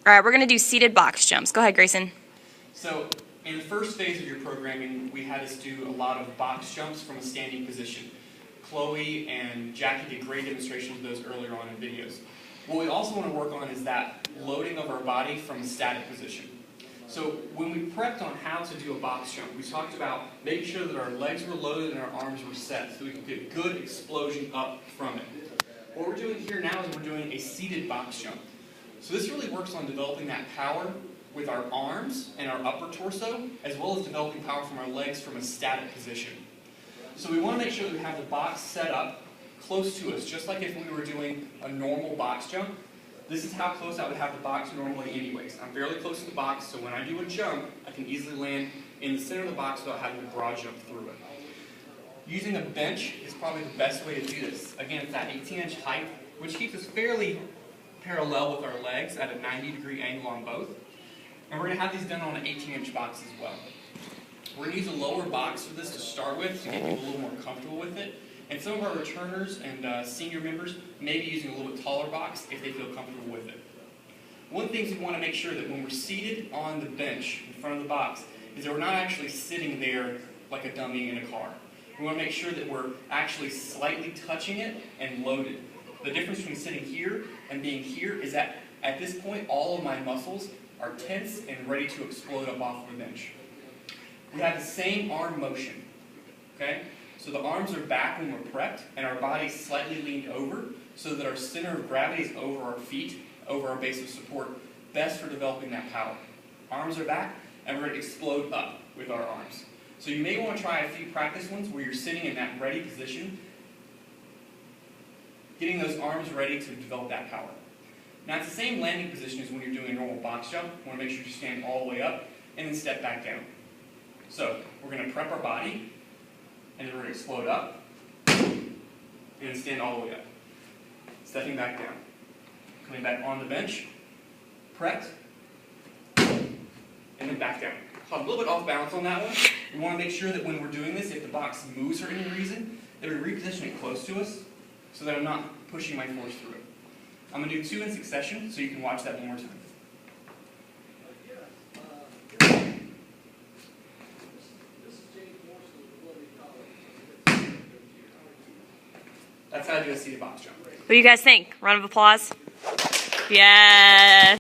All right, we're going to do seated box jumps. Go ahead, Grayson. So in the first phase of your programming, we had us do a lot of box jumps from a standing position. Chloe and Jackie did great demonstrations of those earlier on in videos. What we also want to work on is that loading of our body from a static position. So when we prepped on how to do a box jump, we talked about making sure that our legs were loaded and our arms were set so we could get good explosion up from it. What we're doing here now is we're doing a seated box jump. So this really works on developing that power with our arms and our upper torso, as well as developing power from our legs from a static position. So we want to make sure that we have the box set up close to us, just like if we were doing a normal box jump. This is how close I would have the box normally anyways. I'm fairly close to the box, so when I do a jump, I can easily land in the center of the box without having to broad jump through it. Using a bench is probably the best way to do this. Again, it's that 18-inch height, which keeps us fairly parallel with our legs at a 90-degree angle on both. And we're going to have these done on an 18-inch box as well. We're going to use a lower box for this to start with to get people a little more comfortable with it. And some of our returners and senior members may be using a little bit taller box if they feel comfortable with it. One of the things we want to make sure that when we're seated on the bench in front of the box is that we're not actually sitting there like a dummy in a car. We want to make sure that we're actually slightly touching it and loaded. The difference between sitting here and being here is that at this point all of my muscles are tense and ready to explode up off the bench. We have the same arm motion. Okay? So the arms are back when we're prepped, and our body's slightly leaned over so that our center of gravity is over our feet, over our base of support, best for developing that power. Arms are back, and we're going to explode up with our arms. So you may want to try a few practice ones where you're sitting in that ready position, getting those arms ready to develop that power. Now it's the same landing position as when you're doing a normal box jump. You want to make sure you stand all the way up and then step back down. So we're going to prep our body, and then we're going to explode up, and then stand all the way up. Stepping back down. Coming back on the bench, prepped, and then back down. So I'm a little bit off balance on that one. We want to make sure that when we're doing this, if the box moves for any reason, that we reposition it close to us so that I'm not pushing my force through it. I'm going to do 2 in succession so you can watch that one more time. That's how I do a seated box jump. What do you guys think? Round of applause? Yeah.